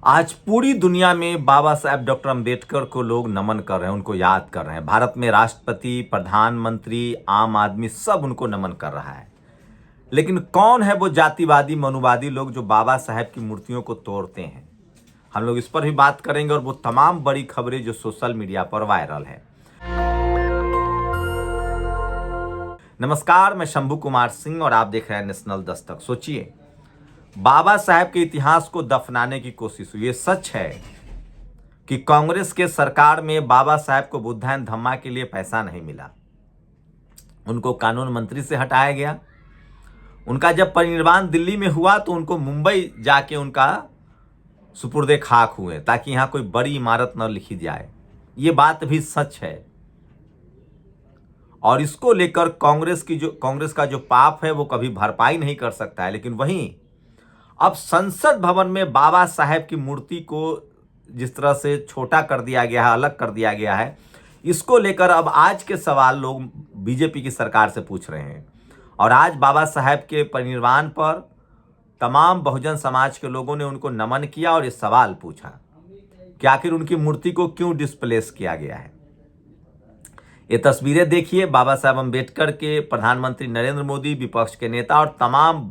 आज पूरी दुनिया में बाबा साहब डॉक्टर अंबेडकर को लोग नमन कर रहे हैं, उनको याद कर रहे हैं। भारत में राष्ट्रपति, प्रधानमंत्री, आम आदमी सब उनको नमन कर रहा है। लेकिन कौन है वो जातिवादी, मनुवादी लोग जो बाबा साहब की मूर्तियों को तोड़ते हैं? हम लोग इस पर भी बात करेंगे और वो तमाम बड़ी खबरें जो सोशल मीडिया पर वायरल है। नमस्कार, मैं शंभू कुमार सिंह और आप देख रहे हैं नेशनल दस्तक। सोचिए, बाबा साहब के इतिहास को दफनाने की कोशिश हुई। ये सच है कि कांग्रेस के सरकार में बाबा साहब को बुद्धायन धम्मा के लिए पैसा नहीं मिला। उनको कानून मंत्री से हटाया गया। उनका जब परिनिर्वाण दिल्ली में हुआ तो उनको मुंबई जाके उनका सुपुर्दे खाक हुए ताकि यहां कोई बड़ी इमारत न लिखी जाए। ये बात भी सच है और इसको लेकर कांग्रेस का जो पाप है वो कभी भरपाई नहीं कर सकता है। लेकिन वहीं अब संसद भवन में बाबा साहब की मूर्ति को जिस तरह से छोटा कर दिया गया है, अलग कर दिया गया है, इसको लेकर अब आज के सवाल लोग बीजेपी की सरकार से पूछ रहे हैं। और आज बाबा साहब के परिनिर्वाण पर तमाम बहुजन समाज के लोगों ने उनको नमन किया और ये सवाल पूछा कि आखिर उनकी मूर्ति को क्यों डिस्प्लेस किया गया है। ये तस्वीरें देखिए, बाबा साहब अंबेडकर के, प्रधानमंत्री नरेंद्र मोदी, विपक्ष के नेता और तमाम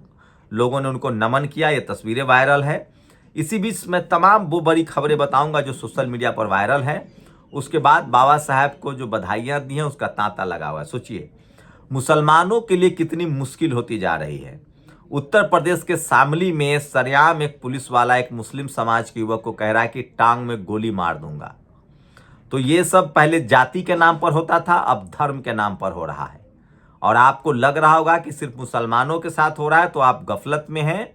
लोगों ने उनको नमन किया। ये तस्वीरें वायरल है। इसी बीच मैं तमाम वो बड़ी खबरें बताऊंगा जो सोशल मीडिया पर वायरल है। उसके बाद बाबा साहब को जो बधाइयां दी हैं उसका तांता लगा हुआ है। सोचिए, मुसलमानों के लिए कितनी मुश्किल होती जा रही है। उत्तर प्रदेश के शामली में सरेआम एक पुलिस वाला एक मुस्लिम समाज के युवक को कह रहा है कि टांग में गोली मार दूंगा। तो ये सब पहले जाति के नाम पर होता था, अब धर्म के नाम पर हो रहा है। और आपको लग रहा होगा कि सिर्फ मुसलमानों के साथ हो रहा है, तो आप गफलत में हैं।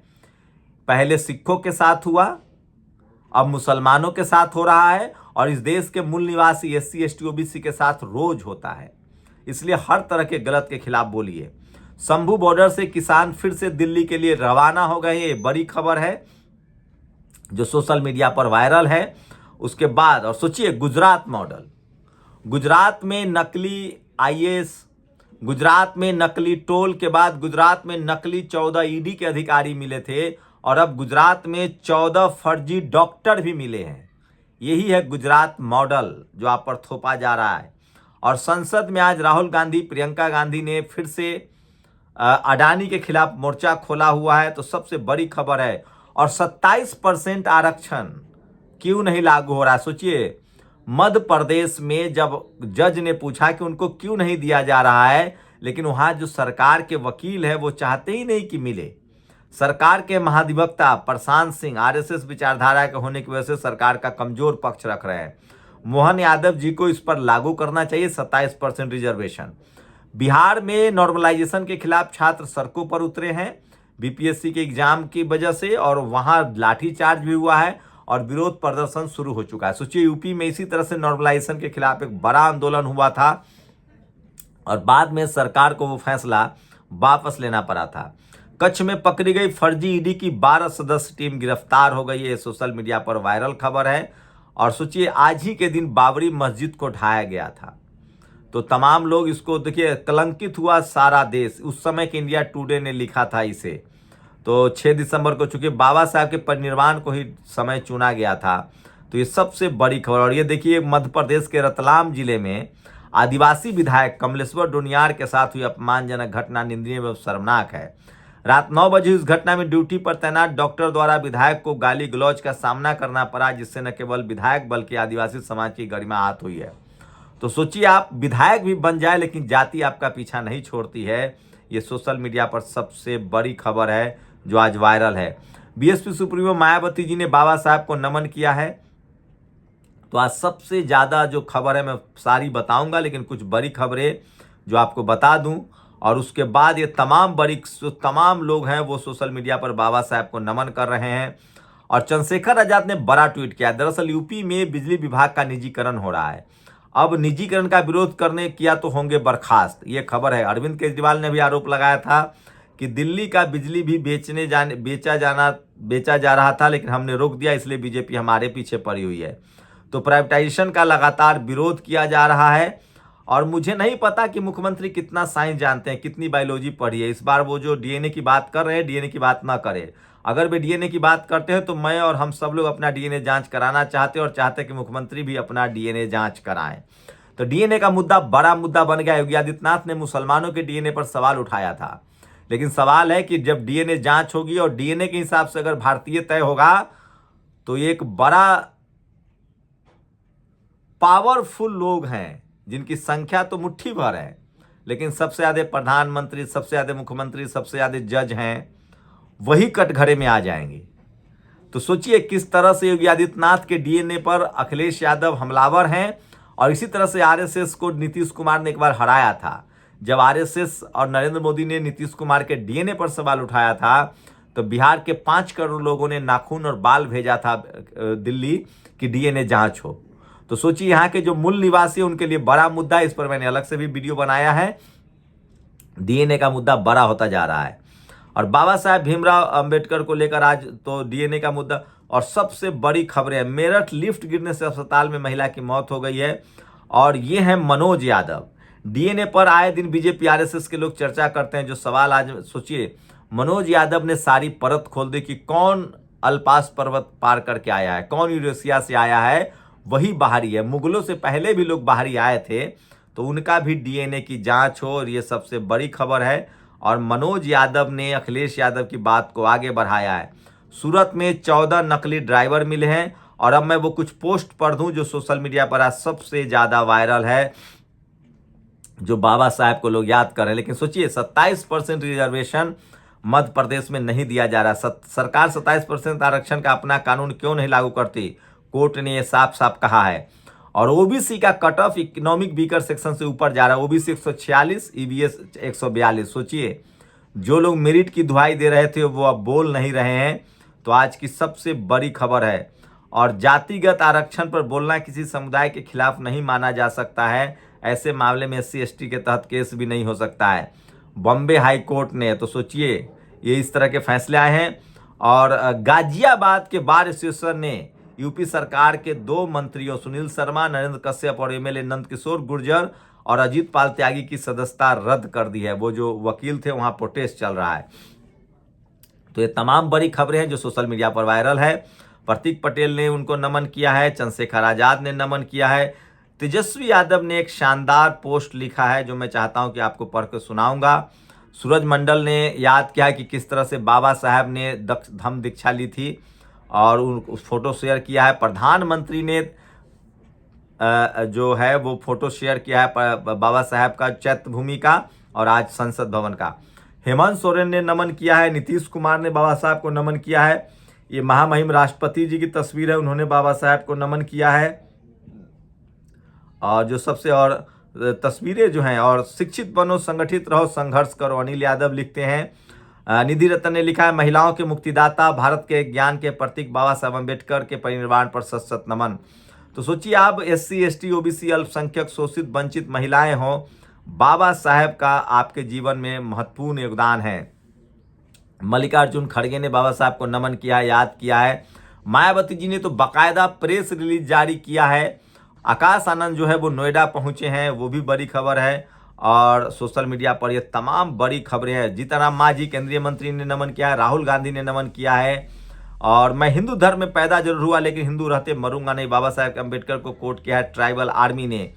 पहले सिखों के साथ हुआ, अब मुसलमानों के साथ हो रहा है और इस देश के मूल निवासी SC ST OBC के साथ रोज होता है। इसलिए हर तरह के गलत के खिलाफ बोलिए। शंभू बॉर्डर से किसान फिर से दिल्ली के लिए रवाना हो गए। ये बड़ी खबर है जो सोशल मीडिया पर वायरल है। उसके बाद और सोचिए, गुजरात मॉडल, गुजरात में नकली IAS, गुजरात में नकली टोल के बाद गुजरात में नकली 14 ED के अधिकारी मिले थे और अब गुजरात में 14 फर्जी डॉक्टर भी मिले हैं। यही है गुजरात मॉडल जो आप पर थोपा जा रहा है। और संसद में आज राहुल गांधी, प्रियंका गांधी ने फिर से अडानी के खिलाफ मोर्चा खोला हुआ है। तो सबसे बड़ी खबर है। और 27% आरक्षण क्यों नहीं लागू हो रहा है? सोचिए, मध्य प्रदेश में जब जज ने पूछा कि उनको क्यों नहीं दिया जा रहा है, लेकिन वहां जो सरकार के वकील है वो चाहते ही नहीं कि मिले। सरकार के महाधिवक्ता प्रशांत सिंह RSS विचारधारा के होने की वजह से सरकार का कमजोर पक्ष रख रहे हैं। मोहन यादव जी को इस पर लागू करना चाहिए 27% रिजर्वेशन। बिहार में नॉर्मलाइजेशन के खिलाफ छात्र सड़कों पर उतरे हैं BPSC के एग्जाम की वजह से और वहां लाठीचार्ज भी हुआ है और विरोध प्रदर्शन शुरू हो चुका है। सोचिए, यूपी में इसी तरह से नॉर्मलाइजेशन के खिलाफ एक बड़ा आंदोलन हुआ था और बाद में सरकार को वो फैसला वापस लेना पड़ा था। कच्छ में पकड़ी गई फर्जी ED की 12 सदस्य टीम गिरफ्तार हो गई है। ये सोशल मीडिया पर वायरल खबर है। और सोचिए, आज ही के दिन बाबरी मस्जिद को ढाया गया था। तो तमाम लोग इसको देखिए, कलंकित हुआ सारा देश। उस समय के इंडिया टुडे ने लिखा था इसे। तो 6 दिसंबर को चूंकि बाबा साहब के परिनिर्वाण को ही समय चुना गया था, तो ये सबसे बड़ी खबर। और ये देखिए, मध्य प्रदेश के रतलाम जिले में आदिवासी विधायक कमलेश्वर डोनियार के साथ हुई अपमानजनक घटना निंदनीय व शर्मनाक है। रात 9 बजे इस घटना में ड्यूटी पर तैनात डॉक्टर द्वारा विधायक को गाली गलौज का सामना करना पड़ा, जिससे न केवल विधायक बल्कि आदिवासी समाज की गरिमा आहत हुई है। तो सोचिए, आप विधायक भी बन जाए लेकिन जाति आपका पीछा नहीं छोड़ती है। ये सोशल मीडिया पर सबसे बड़ी खबर है जो आज वायरल है। BSP सुप्रीमो मायावती जी ने बाबा साहब को नमन किया है। तो आज सबसे ज्यादा जो खबर है मैं सारी बताऊंगा, लेकिन कुछ बड़ी खबरें जो आपको बता दूं और उसके बाद ये तमाम लोग हैं वो सोशल मीडिया पर बाबा साहब को नमन कर रहे हैं। और चंद्रशेखर आजाद ने बड़ा ट्वीट किया। दरअसल यूपी में बिजली विभाग का निजीकरण हो रहा है। अब निजीकरण का विरोध करने किया तो होंगे बर्खास्त, ये खबर है। अरविंद केजरीवाल ने भी आरोप लगाया था कि दिल्ली का बिजली भी बेचा जा रहा था, लेकिन हमने रोक दिया, इसलिए बीजेपी हमारे पीछे पड़ी हुई है। तो प्राइवेटाइजेशन का लगातार विरोध किया जा रहा है। और मुझे नहीं पता कि मुख्यमंत्री कितना साइंस जानते हैं, कितनी बायोलॉजी पढ़ी है। इस बार वो जो DNA की बात कर रहे हैं, DNA की बात ना करें। अगर वे डीएनए की बात करते हैं तो मैं और हम सब लोग अपना डीएनए जांच कराना चाहते हैं और चाहते हैं कि मुख्यमंत्री भी अपना डीएनए जांच कराएं। तो डीएनए का मुद्दा बड़ा मुद्दा बन गया। योगी आदित्यनाथ ने मुसलमानों के डीएनए पर सवाल उठाया था, लेकिन सवाल है कि जब डीएनए जांच होगी और डीएनए के हिसाब से अगर भारतीय तय होगा तो एक बड़ा पावरफुल लोग हैं जिनकी संख्या तो मुट्ठी भर है, लेकिन सबसे ज्यादा प्रधानमंत्री, सबसे ज्यादा मुख्यमंत्री, सबसे ज्यादा जज हैं, वही कटघरे में आ जाएंगे। तो सोचिए किस तरह से योगी आदित्यनाथ के डीएनए पर अखिलेश यादव हमलावर हैं। और इसी तरह से आरएसएस को नीतीश कुमार ने एक बार हराया था। जब आरएसएस और नरेंद्र मोदी ने नीतीश कुमार के डीएनए पर सवाल उठाया था तो बिहार के 5 करोड़ लोगों ने नाखून और बाल भेजा था दिल्ली की डीएनए जांच हो। तो सोचिए यहाँ के जो मूल निवासी है उनके लिए बड़ा मुद्दा है। इस पर मैंने अलग से भी वीडियो बनाया है। डीएनए का मुद्दा बड़ा होता जा रहा है। और बाबा साहेब भीमराव अंबेडकर को लेकर आज तो डीएनए का मुद्दा। और सबसे बड़ी खबरें, मेरठ लिफ्ट गिरने से अस्पताल में महिला की मौत हो गई है। और ये है मनोज यादव। डीएनए पर आए दिन बीजेपी आरएसएस के लोग चर्चा करते हैं। जो सवाल आज सोचिए, मनोज यादव ने सारी परत खोल दी कि कौन अल्पास पर्वत पार करके आया है, कौन यूरेशिया से आया है, वही बाहरी है। मुगलों से पहले भी लोग बाहरी आए थे, तो उनका भी डीएनए की जांच हो। और ये सबसे बड़ी खबर है। और मनोज यादव ने अखिलेश यादव की बात को आगे बढ़ाया है। सूरत में 14 नकली ड्राइवर मिले हैं। और अब मैं वो कुछ पोस्ट पढ़ दूं जो सोशल मीडिया पर आज सबसे ज्यादा वायरल है, जो बाबा साहेब को लोग याद कर रहे हैं। लेकिन सोचिए 27% रिजर्वेशन मध्य प्रदेश में नहीं दिया जा रहा। सरकार 27% आरक्षण का अपना कानून क्यों नहीं लागू करती? कोर्ट ने यह साफ साफ कहा है। और ओबीसी का cut off economic weaker section से ऊपर जा रहा है। OBC 146, EBS 142। सोचिए जो लोग मेरिट की दुहाई दे रहे थे वो अब बोल नहीं रहे हैं। तो आज की सबसे बड़ी खबर है। और जातिगत आरक्षण पर बोलना किसी समुदाय के खिलाफ नहीं माना जा सकता है। ऐसे मामले में SC ST के तहत केस भी नहीं हो सकता है, बॉम्बे हाई कोर्ट ने। तो सोचिए ये इस तरह के फैसले आए हैं। और गाजियाबाद के बार एसोसिएशन ने यूपी सरकार के 2 मंत्रियों सुनील शर्मा, नरेंद्र कश्यप और एमएलए नंदकिशोर गुर्जर और अजीत पाल त्यागी की सदस्यता रद्द कर दी है। वो जो वकील थे वहां प्रोटेस्ट चल रहा है। तो ये तमाम बड़ी खबरें हैं जो सोशल मीडिया पर वायरल है। प्रतीक पटेल ने उनको नमन किया है, चंद्रशेखर आजाद ने नमन किया है, तेजस्वी यादव ने एक शानदार पोस्ट लिखा है जो मैं चाहता हूं कि आपको पढ़ कर सुनाऊंगा। सूरज मंडल ने याद किया कि किस तरह से बाबा साहब ने धम्म दीक्षा ली थी और उस फोटो शेयर किया है। प्रधानमंत्री ने जो है वो फोटो शेयर किया है बाबा साहब का चैत्य भूमि का और आज संसद भवन का। हेमंत सोरेन ने नमन किया है। नीतीश कुमार ने बाबा साहब को नमन किया है। ये महामहिम राष्ट्रपति जी की तस्वीर है, उन्होंने बाबा साहब को नमन किया है। और जो सबसे और तस्वीरें जो हैं, और शिक्षित बनो, संगठित रहो, संघर्ष करो, अनिल यादव लिखते हैं। निधि रतन ने लिखा है महिलाओं के मुक्तिदाता, भारत के ज्ञान के प्रतीक बाबा साहब अम्बेडकर के परिनिर्वाण पर सत सत नमन। तो सोचिए आप SC ST OBC अल्पसंख्यक शोषित वंचित महिलाएं हों, बाबा साहब का आपके जीवन में महत्वपूर्ण योगदान है। मल्लिकार्जुन खड़गे ने बाबा साहब को नमन किया, याद किया है। मायावती जी ने तो बाकायदा प्रेस रिलीज जारी किया है। आकाश आनंद जो है वो नोएडा पहुंचे हैं, वो भी बड़ी खबर है। और सोशल मीडिया पर ये तमाम बड़ी खबरें हैं। जीतनराम मांझी केंद्रीय मंत्री ने नमन किया है, राहुल गांधी ने नमन किया है। और मैं हिंदू धर्म में पैदा जरूर हुआ लेकिन हिंदू रहते मरूंगा नहीं, बाबा साहेब अम्बेडकर को कोट किया है ट्राइबल आर्मी ने।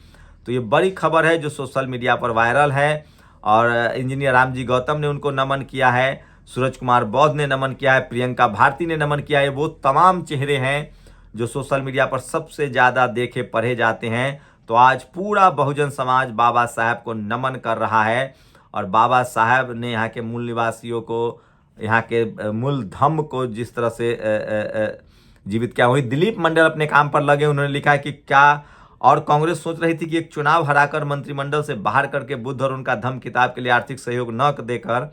तो ये बड़ी खबर है जो सोशल मीडिया पर वायरल है। और इंजीनियर रामजी गौतम ने उनको नमन किया है, सूरज कुमार बौद्ध ने नमन किया है, प्रियंका भारती ने नमन किया है। वो तमाम चेहरे हैं जो सोशल मीडिया पर सबसे ज़्यादा देखे पढ़े जाते हैं। तो आज पूरा बहुजन समाज बाबा साहब को नमन कर रहा है। और बाबा साहब ने यहाँ के मूल निवासियों को, यहाँ के मूल धम्म को जिस तरह से जीवित किया। वही दिलीप मंडल अपने काम पर लगे। उन्होंने लिखा है कि क्या और कांग्रेस सोच रही थी कि एक चुनाव हराकर मंत्रिमंडल से बाहर करके बुद्ध और उनका धम्म किताब के लिए आर्थिक सहयोग न देकर,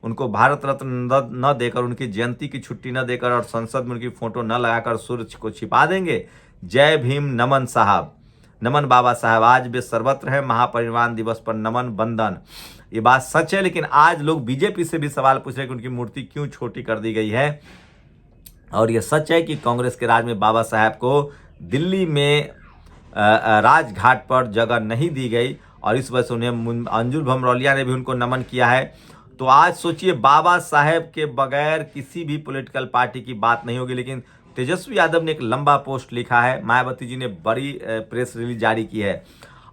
उनको भारत रत्न न देकर, उनकी जयंती की छुट्टी न देकर और संसद में उनकी फोटो न लगाकर सूर्य को छिपा देंगे। जय भीम, नमन साहब, नमन बाबा साहब, आज वे सर्वत्र हैं। महापरिनिर्वाण दिवस पर नमन बंदन। ये बात सच है, लेकिन आज लोग बीजेपी से भी सवाल पूछ रहे हैं कि उनकी मूर्ति क्यों छोटी कर दी गई है। और ये सच है कि कांग्रेस के राज में बाबा साहब को दिल्ली में राजघाट पर जगह नहीं दी गई और इस वजह से उन्हें अंजुल भमरौलिया ने भी उनको नमन किया है। तो आज सोचिए बाबा साहेब के बगैर किसी भी पॉलिटिकल पार्टी की बात नहीं होगी। लेकिन तेजस्वी यादव ने एक लंबा पोस्ट लिखा है, मायावती जी ने बड़ी प्रेस रिलीज जारी की है।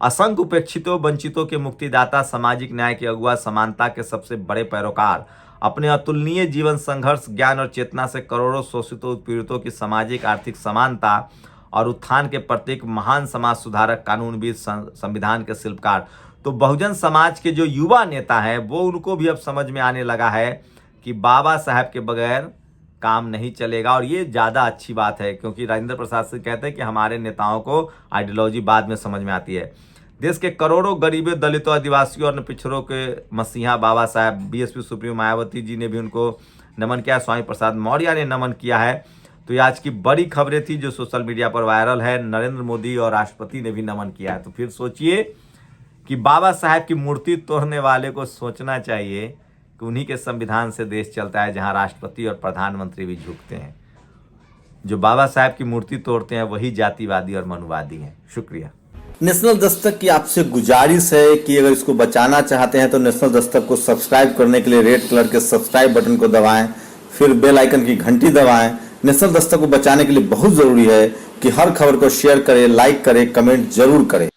असंख्य उपेक्षितों वंचितों के मुक्तिदाता, सामाजिक न्याय के अगुआ, समानता के सबसे बड़े पैरोकार, अपने अतुलनीय जीवन संघर्ष, ज्ञान और चेतना से करोड़ों शोषितों उत्पीड़ितों की सामाजिक आर्थिक समानता और उत्थान के प्रत्येक महान समाज सुधारक, कानूनविद, संविधान के शिल्पकार। तो बहुजन समाज के जो युवा नेता हैं वो उनको भी अब समझ में आने लगा है कि बाबा साहब के बगैर काम नहीं चलेगा। और ये ज़्यादा अच्छी बात है, क्योंकि राजेंद्र प्रसाद सिंह कहते हैं कि हमारे नेताओं को आइडियोलॉजी बाद में समझ में आती है। देश के करोड़ों गरीबों, दलितों, आदिवासियों और पिछड़ों के मसीहा बाबा साहब, बीएसपी सुप्रीमो मायावती जी ने भी उनको नमन किया, स्वामी प्रसाद मौर्य ने नमन किया है। तो ये आज की बड़ी खबरें थी जो सोशल मीडिया पर वायरल है। नरेंद्र मोदी और राष्ट्रपति ने भी नमन किया है। तो फिर सोचिए कि बाबा साहब की मूर्ति तोड़ने वाले को सोचना चाहिए कि उन्हीं के संविधान से देश चलता है, जहां राष्ट्रपति और प्रधानमंत्री भी झुकते हैं। जो बाबा साहब की मूर्ति तोड़ते हैं वही जातिवादी और मनुवादी हैं। शुक्रिया। नेशनल दस्तक की आपसे गुजारिश है कि अगर इसको बचाना चाहते हैं तो नेशनल दस्तक को सब्सक्राइब करने के लिए रेड कलर के सब्सक्राइब बटन को दबाएं, फिर बेल आइकन की घंटी दबाएं। नेशनल दस्तक को बचाने के लिए बहुत जरूरी है कि हर खबर को शेयर करें, लाइक करें, कमेंट जरूर करें।